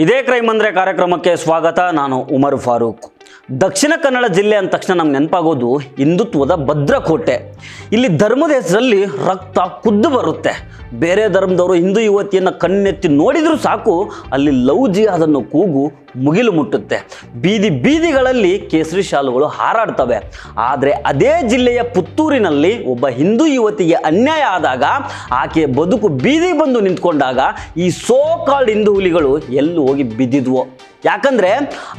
ಇದೇ ಕ್ರೈಮ್ ಅಂದರೆ ಕಾರ್ಯಕ್ರಮಕ್ಕೆ ಸ್ವಾಗತ. ನಾನು ಉಮರ್ ಫಾರೂಕ್. ದಕ್ಷಿಣ ಕನ್ನಡ ಜಿಲ್ಲೆ ಅಂದ ತಕ್ಷಣ ನಮ್ಗೆ ನೆನಪಾಗೋದು ಹಿಂದುತ್ವದ ಭದ್ರಕೋಟೆ. ಇಲ್ಲಿ ಧರ್ಮದ ಹೆಸರಲ್ಲಿ ರಕ್ತ ಕುದ್ದು ಬರುತ್ತೆ. ಬೇರೆ ಧರ್ಮದವರು ಹಿಂದೂ ಯುವತಿಯನ್ನು ಕಣ್ಣೆತ್ತಿ ನೋಡಿದರೂ ಸಾಕು ಅಲ್ಲಿ ಲವ್ ಜಿಹಾದ್ ಅನ್ನೋ ಕೂಗು ಮುಗಿಲು ಮುಟ್ಟುತ್ತೆ. ಬೀದಿ ಬೀದಿಗಳಲ್ಲಿ ಕೇಸರಿ ಶಾಲುಗಳು ಹಾರಾಡ್ತವೆ. ಆದರೆ ಅದೇ ಜಿಲ್ಲೆಯ ಪುತ್ತೂರಿನಲ್ಲಿ ಒಬ್ಬ ಹಿಂದೂ ಯುವತಿಗೆ ಅನ್ಯಾಯ ಆದಾಗ, ಆಕೆಯ ಬದುಕು ಬೀದಿ ಬಂದು ನಿಂತ್ಕೊಂಡಾಗ ಈ ಸೋ ಕಾಲ್ಡ್ ಹಿಂದೂ ಹುಲಿಗಳು ಎಲ್ಲೂ ಹೋಗಿ ಬಿದ್ದಿದ್ವೋ. ಯಾಕಂದರೆ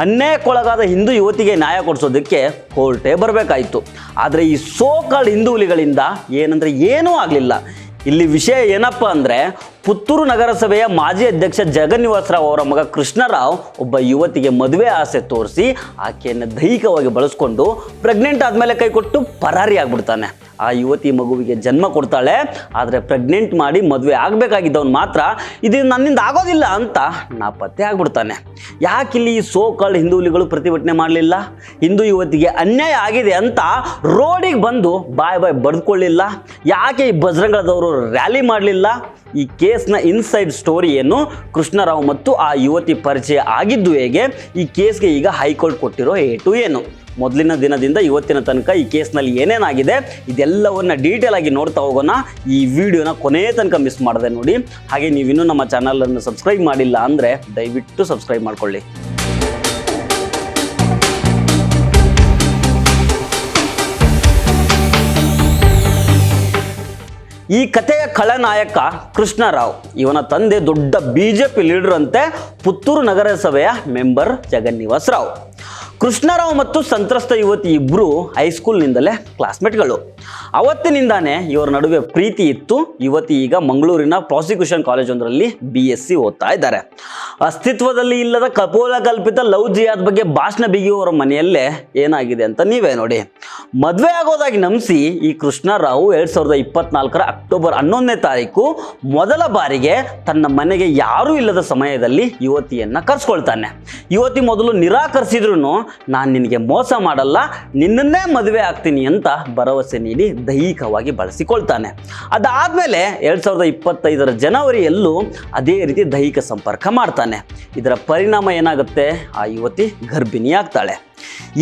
ಅನ್ಯಾಯಕ್ಕೊಳಗಾದ ಹಿಂದೂ ಯುವತಿಗೆ ನ್ಯಾಯ ಕೊಡಿಸೋದಕ್ಕೆ ಕೋರ್ಟೇ ಬರಬೇಕಾಯಿತು. ಆದರೆ ಈ ಸೋ ಕಾಲ್ಡ್ ಹಿಂದೂ ಹುಲಿಗಳಿಂದ ಏನಂದರೆ ಏನೂ ಆಗಲಿಲ್ಲ. ಇಲ್ಲಿ ವಿಷಯ ಏನಪ್ಪ ಅಂದರೆ, ಪುತ್ತೂರು ನಗರಸಭೆಯ ಮಾಜಿ ಅಧ್ಯಕ್ಷ ಜಗನ್ನಿವಾಸರಾವ್ ಅವರ ಮಗ ಕೃಷ್ಣರಾವ್ ಒಬ್ಬ ಯುವತಿಗೆ ಮದುವೆ ಆಸೆ ತೋರಿಸಿ ಆಕೆಯನ್ನು ದೈಹಿಕವಾಗಿ ಬಳಸ್ಕೊಂಡು ಪ್ರೆಗ್ನೆಂಟ್ ಆದಮೇಲೆ ಕೈ ಕೊಟ್ಟು ಪರಾರಿ ಆಗ್ಬಿಡ್ತಾನೆ. ಆ ಯುವತಿ ಮಗುವಿಗೆ ಜನ್ಮ ಕೊಡ್ತಾಳೆ. ಆದರೆ ಪ್ರೆಗ್ನೆಂಟ್ ಮಾಡಿ ಮದುವೆ ಆಗಬೇಕಾಗಿದ್ದವನು ಮಾತ್ರ ಇದು ನನ್ನಿಂದ ಆಗೋದಿಲ್ಲ ಅಂತ ನಾಪತ್ತೆ ಆಗ್ಬಿಡ್ತಾನೆ. ಯಾಕಿಲ್ಲಿ ಈ ಸೋ ಕಾಲ್ಡ್ ಹಿಂದೂ ಹುಲಿಗಳು ಪ್ರತಿಭಟನೆ ಮಾಡಲಿಲ್ಲ? ಹಿಂದೂ ಯುವತಿಗೆ ಅನ್ಯಾಯ ಆಗಿದೆ ಅಂತ ರೋಡಿಗೆ ಬಂದು ಬಾಯ್ ಬರೆದುಕೊಳ್ಳಿಲ್ಲ? ಯಾಕೆ ಈ ಬಜರಂಗದವರು ರ್ಯಾಲಿ ಮಾಡಲಿಲ್ಲ? ಈ ಕೇಸ್ನ ಇನ್ಸೈಡ್ ಸ್ಟೋರಿ ಏನು, ಕೃಷ್ಣರಾವ್ ಮತ್ತು ಆ ಯುವತಿ ಪರಿಚಯ ಆಗಿದ್ದು ಹೇಗೆ, ಈ ಕೇಸ್ಗೆ ಈಗ ಹೈಕೋರ್ಟ್ ಕೊಟ್ಟಿರೋ ಏಟು ಏನು, ಮೊದಲಿನ ದಿನದಿಂದ ಇವತ್ತಿನ ತನಕ ಈ ಕೇಸ್ನಲ್ಲಿ ಏನೇನಾಗಿದೆ ಇದೆಲ್ಲವನ್ನು ಡೀಟೇಲ್ ಆಗಿ ನೋಡ್ತಾ ಹೋಗೋಣ. ಈ ವಿಡಿಯೋನ ಕೊನೆಯ ತನಕ ಮಿಸ್ ಮಾಡದೆ ನೋಡಿ. ಹಾಗೆ ನೀವಿನ್ನೂ ನಮ್ಮ ಚಾನಲನ್ನು ಸಬ್ಸ್ಕ್ರೈಬ್ ಮಾಡಿಲ್ಲ ಅಂದರೆ ದಯವಿಟ್ಟು ಸಬ್ಸ್ಕ್ರೈಬ್ ಮಾಡ್ಕೊಳ್ಳಿ. ಈ ಕಥೆಯ ಖಳನಾಯಕ ಕೃಷ್ಣರಾವ್. ಇವನ ತಂದೆ ದೊಡ್ಡ BJP ಲೀಡರ್ ಅಂತೆ, ಪುತ್ತೂರು ನಗರಸಭೆಯ ಮೆಂಬರ್ ಜಗನ್ನಿವಾಸರಾವ್. ಕೃಷ್ಣರಾವ್ ಮತ್ತು ಸಂತ್ರಸ್ತ ಯುವತಿ ಇಬ್ಬರು ಹೈಸ್ಕೂಲ್ನಿಂದಲೇ ಕ್ಲಾಸ್ಮೇಟ್ಗಳು. ಅವತ್ತಿನಿಂದಾನೇ ಇವರ ನಡುವೆ ಪ್ರೀತಿ ಇತ್ತು. ಯುವತಿ ಈಗ ಮಂಗಳೂರಿನ ಪ್ರಾಸಿಕ್ಯೂಷನ್ ಕಾಲೇಜೊಂದರಲ್ಲಿ BSc ಓದ್ತಾ ಇದ್ದಾರೆ. ಅಸ್ತಿತ್ವದಲ್ಲಿ ಇಲ್ಲದ ಕಪೋಲಕಲ್ಪಿತ ಲವ್ ಜಿಹಾದ್ ಬಗ್ಗೆ ಭಾಷಣ ಬಿಗಿಯುವವರ ಮನೆಯಲ್ಲೇ ಏನಾಗಿದೆ ಅಂತ ನೀವೇ ನೋಡಿ. ಮದುವೆ ಆಗೋದಾಗಿ ನಂಬಿಸಿ ಈ ಕೃಷ್ಣರಾವ್ 2024 ಅಕ್ಟೋಬರ್ 11ನೇ ತಾರೀಕು ಮೊದಲ ಬಾರಿಗೆ ತನ್ನ ಮನೆಗೆ ಯಾರೂ ಇಲ್ಲದ ಸಮಯದಲ್ಲಿ ಯುವತಿಯನ್ನು ಕರೆಸ್ಕೊಳ್ತಾನೆ. ಯುವತಿ ಮೊದಲು ನಿರಾಕರಿಸಿದ್ರು, ನಾನು ನಿನಗೆ ಮೋಸ ಮಾಡಲ್ಲ, ನಿನ್ನನ್ನೇ ಮದುವೆ ಆಗ್ತೀನಿ ಅಂತ ಭರವಸೆ ನೀಡಿ ದೈಹಿಕವಾಗಿ ಬಳಸಿಕೊಳ್ತಾನೆ. ಅದಾದಮೇಲೆ 2025 ಜನವರಿಯಲ್ಲೂ ಅದೇ ರೀತಿ ದೈಹಿಕ ಸಂಪರ್ಕ ಮಾಡ್ತಾನೆ. ಇದರ ಪರಿಣಾಮ ಏನಾಗುತ್ತೆ, ಆ ಯುವತಿ ಗರ್ಭಿಣಿಯಾಗ್ತಾಳೆ.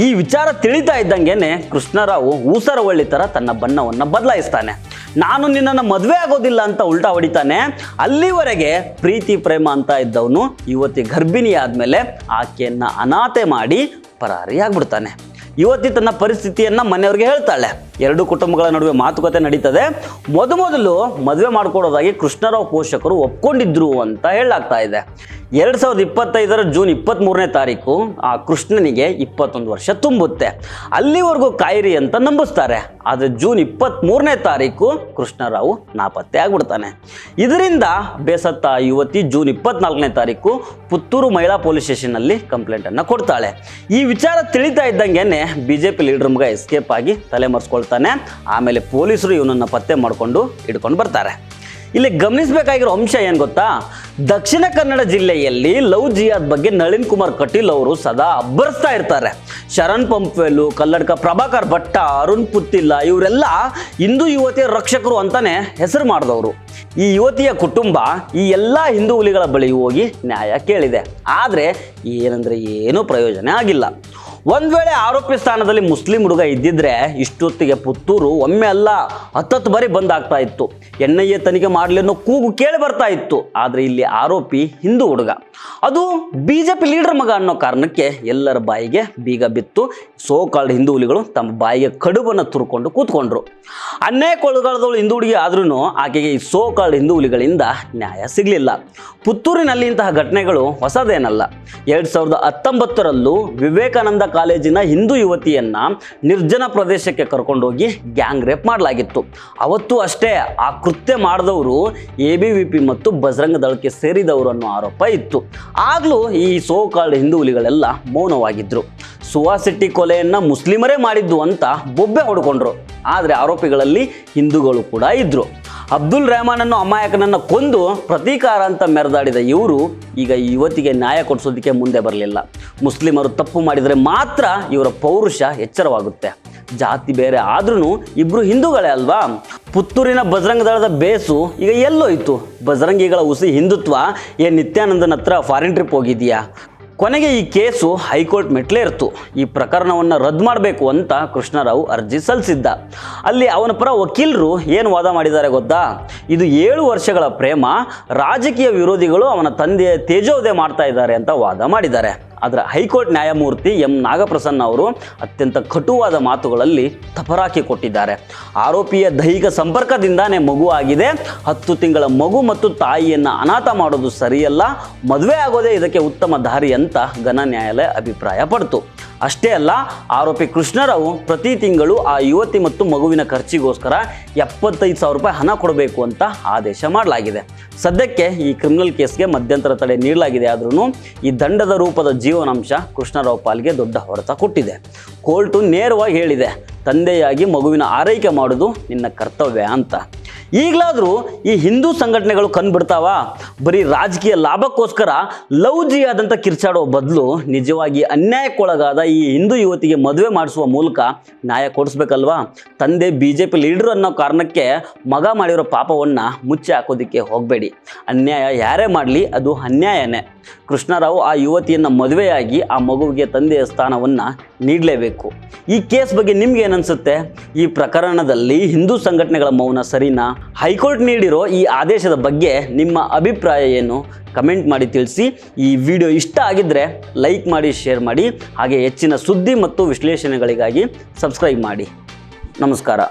ಈ ವಿಚಾರ ತಿಳಿತಾ ಇದ್ದಂಗೆನೆ ಕೃಷ್ಣರಾವ್ ಊಸರವಳ್ಳಿ ಥರ ತನ್ನ ಬಣ್ಣವನ್ನು ಬದಲಾಯಿಸ್ತಾನೆ. ನಾನು ನಿನ್ನನ್ನು ಮದುವೆ ಆಗೋದಿಲ್ಲ ಅಂತ ಉಲ್ಟಾ ಹೊಡಿತಾನೆ. ಅಲ್ಲಿವರೆಗೆ ಪ್ರೀತಿ ಪ್ರೇಮ ಅಂತ ಇದ್ದವನು ಯುವತಿ ಗರ್ಭಿಣಿ ಆದಮೇಲೆ ಆಕೆಯನ್ನು ಅನಾಥೆ ಮಾಡಿ ಪರಾರಿ ಆಗ್ಬಿಡ್ತಾನೆ. ಯುವತಿ ತನ್ನ ಪರಿಸ್ಥಿತಿಯನ್ನು ಮನೆಯವ್ರಿಗೆ ಹೇಳ್ತಾಳೆ. ಎರಡು ಕುಟುಂಬಗಳ ನಡುವೆ ಮಾತುಕತೆ ನಡೀತದೆ. ಮೊದಲು ಮದುವೆ ಮಾಡ್ಕೊಡೋದಾಗಿ ಕೃಷ್ಣರಾವ್ ಪೋಷಕರು ಒಪ್ಕೊಂಡಿದ್ರು ಅಂತ ಹೇಳಲಾಗ್ತಾ ಇದೆ. 2025 ಜೂನ್ 23ನೇ ತಾರೀಕು ಆ ಕೃಷ್ಣನಿಗೆ 21 ವರ್ಷ ತುಂಬುತ್ತೆ. ಅಲ್ಲಿವರೆಗೂ ಕಾಯಿರಿ ಅಂತ ನಂಬಿಸ್ತಾರೆ. ಆದರೆ ಜೂನ್ 23ನೇ ತಾರೀಕು ಕೃಷ್ಣರಾವ್ ನಾಪತ್ತೆ ಆಗ್ಬಿಡ್ತಾನೆ. ಇದರಿಂದ ಬೇಸತ್ತ ಯುವತಿ ಜೂನ್ 24ನೇ ತಾರೀಕು ಪುತ್ತೂರು ಮಹಿಳಾ ಪೊಲೀಸ್ ಸ್ಟೇಷನ್ನಲ್ಲಿ ಕಂಪ್ಲೇಂಟನ್ನು ಕೊಡ್ತಾಳೆ. ಈ ವಿಚಾರ ತಿಳಿತಾ ಇದ್ದಂಗೆನೆ BJP ಲೀಡರ್ ಮಗ ಎಸ್ಕೇಪ್ ಆಗಿ ತಲೆಮರೆಸ್ಕೊಳ್ತಾನೆ. ಆಮೇಲೆ ಪೊಲೀಸರು ಇವನನ್ನು ಪತ್ತೆ ಮಾಡಿಕೊಂಡು ಹಿಡ್ಕೊಂಡು ಬರ್ತಾರೆ. ಇಲ್ಲಿ ಗಮನಿಸಬೇಕಾಗಿರೋ ಅಂಶ ಏನು ಗೊತ್ತಾ, ದಕ್ಷಿಣ ಕನ್ನಡ ಜಿಲ್ಲೆಯಲ್ಲಿ ಲವ್ ಜಿಹಾದ್ ಬಗ್ಗೆ ನಳಿನ್ ಕುಮಾರ್ ಕಟೀಲ್ ಅವರು ಸದಾ ಅಬ್ಬರಿಸ್ತಾ ಇರ್ತಾರೆ. ಶರಣ್ ಪಂಪ್ವೆಲು, ಕಲ್ಲಡ್ಕ ಪ್ರಭಾಕರ್ ಭಟ್ಟ, ಅರುಣ್ ಪುತ್ತಿಲ್ಲ ಇವರೆಲ್ಲ ಹಿಂದೂ ಯುವತಿಯ ರಕ್ಷಕರು ಅಂತಾನೆ ಹೆಸರು ಮಾಡಿದವರು. ಈ ಯುವತಿಯ ಕುಟುಂಬ ಈ ಎಲ್ಲ ಹಿಂದೂ ಹುಲಿಗಳ ಬಳಿ ಹೋಗಿ ನ್ಯಾಯ ಕೇಳಿದೆ. ಆದರೆ ಏನಂದರೆ ಏನೂ ಪ್ರಯೋಜನ ಆಗಿಲ್ಲ. ಒಂದು ವೇಳೆ ಆರೋಪಿ ಸ್ಥಾನದಲ್ಲಿ ಮುಸ್ಲಿಂ ಹುಡುಗ ಇದ್ದಿದ್ರೆ ಇಷ್ಟೊತ್ತಿಗೆ ಪುತ್ತೂರು ಒಮ್ಮೆ ಅಲ್ಲ 10 ಬಾರಿ ಬಂದಾಗ್ತಾ ಇತ್ತು. NIA ತನಿಖೆ ಮಾಡಲಿ ಅನ್ನೋ ಕೂಗು ಕೇಳಿ ಬರ್ತಾ ಇತ್ತು. ಆದರೆ ಇಲ್ಲಿ ಆರೋಪಿ ಹಿಂದೂ ಹುಡುಗ, ಅದು BJP ಲೀಡರ್ ಮಗ ಅನ್ನೋ ಕಾರಣಕ್ಕೆ ಎಲ್ಲರ ಬಾಯಿಗೆ ಬೀಗ ಬಿತ್ತು. ಸೋ ಕಾಲ್ಡ್ ಹಿಂದೂ ಹುಲಿಗಳು ತಮ್ಮ ಬಾಯಿಗೆ ಕಡುಬನ್ನು ತುರ್ಕೊಂಡು ಕೂತ್ಕೊಂಡ್ರು. ಅನ್ಯಾಯಕ್ಕೊಳಗಾದವಳು ಹಿಂದೂ ಹುಡುಗಿ ಆದ್ರೂ ಆಕೆಗೆ ಈ ಸೋ ಕಾಲ್ಡ್ ಹಿಂದೂ ಹುಲಿಗಳಿಂದ ನ್ಯಾಯ ಸಿಗಲಿಲ್ಲ. ಪುತ್ತೂರಿನಲ್ಲಿ ಇಂತಹ ಘಟನೆಗಳು ಹೊಸದೇನಲ್ಲ. 2019ರಲ್ಲೂ ವಿವೇಕಾನಂದ ಕಾಲೇಜಿನ ಹಿಂದೂ ಯುವತಿಯನ್ನ ನಿರ್ಜನ ಪ್ರದೇಶಕ್ಕೆ ಕರ್ಕೊಂಡೋಗಿ ಗ್ಯಾಂಗ್ ರೇಪ್ ಮಾಡಲಾಗಿತ್ತು. ಅವತ್ತು ಅಷ್ಟೇ ಆ ಕೃತ್ಯ ಮಾಡಿದವರು ABVP ಮತ್ತು ಬಜರಂಗ ದಳಕ್ಕೆ ಸೇರಿದವರು ಅನ್ನೋ ಆರೋಪ ಇತ್ತು. ಆಗಲೂ ಈ ಸೋ ಕಾಲ್ಡ್ ಹಿಂದೂ ಹುಲಿಗಳೆಲ್ಲ ಮೌನವಾಗಿದ್ರು. ಸುವಾಸಿಟ್ಟಿ ಕೊಲೆಯನ್ನು ಮುಸ್ಲಿಮರೇ ಮಾಡಿದ್ದು ಅಂತ ಬೊಬ್ಬೆ ಹೊಡ್ಕೊಂಡ್ರು. ಆದರೆ ಆರೋಪಿಗಳಲ್ಲಿ ಹಿಂದೂಗಳು ಕೂಡ ಇದ್ರು. ಅಬ್ದುಲ್ ರೆಹಮಾನನ್ನು ಅಮಾಯಕನನ್ನು ಕೊಂದು ಪ್ರತೀಕಾರ ಅಂತ ಮೆರೆದಾಡಿದ ಇವರು ಈಗ ಈ ಯುವತಿಗೆ ನ್ಯಾಯ ಕೊಡಿಸೋದಕ್ಕೆ ಮುಂದೆ ಬರಲಿಲ್ಲ. ಮುಸ್ಲಿಮರು ತಪ್ಪು ಮಾಡಿದರೆ ಮಾತ್ರ ಇವರ ಪೌರುಷ ಎಚ್ಚರವಾಗುತ್ತೆ. ಜಾತಿ ಬೇರೆ ಆದ್ರೂ ಇಬ್ಬರು ಹಿಂದೂಗಳೇ ಅಲ್ವಾ. ಪುತ್ತೂರಿನ ಬಜರಂಗ ದಳದ ಬೇಸು ಈಗ ಎಲ್ಲೋಯ್ತು? ಬಜರಂಗಿಗಳ ಹುಸಿ ಹಿಂದುತ್ವ ನಿತ್ಯಾನಂದನ ಹತ್ರ ಫಾರಿನ್ ಟ್ರಿಪ್ ಹೋಗಿದೆಯಾ? ಕೊನೆಗೆ ಈ ಕೇಸು ಹೈಕೋರ್ಟ್ ಮೆಟ್ಲೇರ್ತು. ಈ ಪ್ರಕರಣವನ್ನು ರದ್ದು ಮಾಡಬೇಕು ಅಂತ ಕೃಷ್ಣರಾವ್ ಅರ್ಜಿ ಸಲ್ಲಿಸಿದ್ದ. ಅಲ್ಲಿ ಅವನ ಪರ ವಕೀಲರು ಏನು ವಾದ ಮಾಡಿದ್ದಾರೆ ಗೊತ್ತಾ? ಇದು 7 ವರ್ಷಗಳ ಪ್ರೇಮ, ರಾಜಕೀಯ ವಿರೋಧಿಗಳು ಅವನ ತಂದೆಯ ತೇಜೋವಧೆ ಮಾಡ್ತಾ ಇದ್ದಾರೆ ಅಂತ ವಾದ ಮಾಡಿದ್ದಾರೆ. ಆದರೆ ಹೈಕೋರ್ಟ್ ನ್ಯಾಯಮೂರ್ತಿ ಎಂ ನಾಗಪ್ರಸನ್ನ ಅವರು ಅತ್ಯಂತ ಕಟುವಾದ ಮಾತುಗಳಲ್ಲಿ ತಪರಾಕಿ ಕೊಟ್ಟಿದ್ದಾರೆ. ಆರೋಪಿಯ ದೈಹಿಕ ಸಂಪರ್ಕದಿಂದಾನೇ ಮಗು ಆಗಿದೆ. 10 ತಿಂಗಳ ಮಗು ಮತ್ತು ತಾಯಿಯನ್ನು ಅನಾಥ ಮಾಡೋದು ಸರಿಯಲ್ಲ. ಮದುವೆ ಆಗೋದೇ ಇದಕ್ಕೆ ಉತ್ತಮ ದಾರಿ ಅಂತ ಘನ ನ್ಯಾಯಾಲಯ ಅಭಿಪ್ರಾಯ ಪಡ್ತು. ಅಷ್ಟೇ ಅಲ್ಲ, ಆರೋಪಿ ಕೃಷ್ಣರಾವ್ ಪ್ರತಿ ತಿಂಗಳು ಆ ಯುವತಿ ಮತ್ತು ಮಗುವಿನ ಖರ್ಚಿಗೋಸ್ಕರ 75,000 ರೂಪಾಯಿ ಹಣ ಕೊಡಬೇಕು ಅಂತ ಆದೇಶ ಮಾಡಲಾಗಿದೆ. ಸದ್ಯಕ್ಕೆ ಈ ಕ್ರಿಮಿನಲ್ ಕೇಸ್ಗೆ ಮಧ್ಯಂತರ ತಡೆ ನೀಡಲಾಗಿದೆ. ಆದ್ರೂ ಈ ದಂಡದ ರೂಪದ ಜೀವನಾಂಶ ಕೃಷ್ಣರಾವ್ ಪಾಲ್ಗೆ ದೊಡ್ಡ ಹೊಡೆತ ಕೊಟ್ಟಿದೆ. ಕೋರ್ಟು ನೇರವಾಗಿ ಹೇಳಿದೆ, ತಂದೆಯಾಗಿ ಮಗುವಿನ ಆರೈಕೆ ಮಾಡೋದು ನಿನ್ನ ಕರ್ತವ್ಯ ಅಂತ. ಈಗಲಾದರೂ ಈ ಹಿಂದೂ ಸಂಘಟನೆಗಳು ಕಂಡುಬಿಡ್ತಾವ? ಬರೀ ರಾಜಕೀಯ ಲಾಭಕ್ಕೋಸ್ಕರ ಲವ್ ಜಿಯಾದಂಥ ಕಿರ್ಚಾಡೋ ಬದಲು ನಿಜವಾಗಿ ಅನ್ಯಾಯಕ್ಕೊಳಗಾದ ಈ ಹಿಂದೂ ಯುವತಿಗೆ ಮದುವೆ ಮಾಡಿಸುವ ಮೂಲಕ ನ್ಯಾಯ ಕೊಡಿಸ್ಬೇಕಲ್ವಾ? ತಂದೆ BJP ಲೀಡರ್ ಅನ್ನೋ ಕಾರಣಕ್ಕೆ ಮಗ ಮಾಡಿರೋ ಪಾಪವನ್ನು ಮುಚ್ಚಿ ಹಾಕೋದಕ್ಕೆ ಹೋಗಬೇಡಿ. ಅನ್ಯಾಯ ಯಾರೇ ಮಾಡಲಿ ಅದು ಅನ್ಯಾಯನೇ. ಕೃಷ್ಣರಾವ್ ಆ ಯುವತಿಯನ್ನು ಮದುವೆಯಾಗಿ ಆ ಮಗುವಿಗೆ ತಂದೆಯ ಸ್ಥಾನವನ್ನು ನೀಡಲೇಬೇಕು. ಈ ಕೇಸ್ ಬಗ್ಗೆ ನಿಮ್ಗೆ ಏನನ್ಸುತ್ತೆ? ಈ ಪ್ರಕರಣದಲ್ಲಿ ಹಿಂದೂ ಸಂಘಟನೆಗಳ ಮೌನ ಸರಿನಾ? ಹೈಕೋರ್ಟ್ ನೀಡಿರೋ ಈ ಆದೇಶದ ಬಗ್ಗೆ ನಿಮ್ಮ ಅಭಿಪ್ರಾಯ ಏನು? ಕಮೆಂಟ್ ಮಾಡಿ ತಿಳಿಸಿ. ಈ ವಿಡಿಯೋ ಇಷ್ಟ ಆಗಿದ್ದರೆ ಲೈಕ್ ಮಾಡಿ, ಶೇರ್ ಮಾಡಿ. ಹಾಗೆ ಹೆಚ್ಚಿನ ಸುದ್ದಿ ಮತ್ತು ವಿಶ್ಲೇಷಣೆಗಳಿಗಾಗಿ ಸಬ್ಸ್ಕ್ರೈಬ್ ಮಾಡಿ. ನಮಸ್ಕಾರ.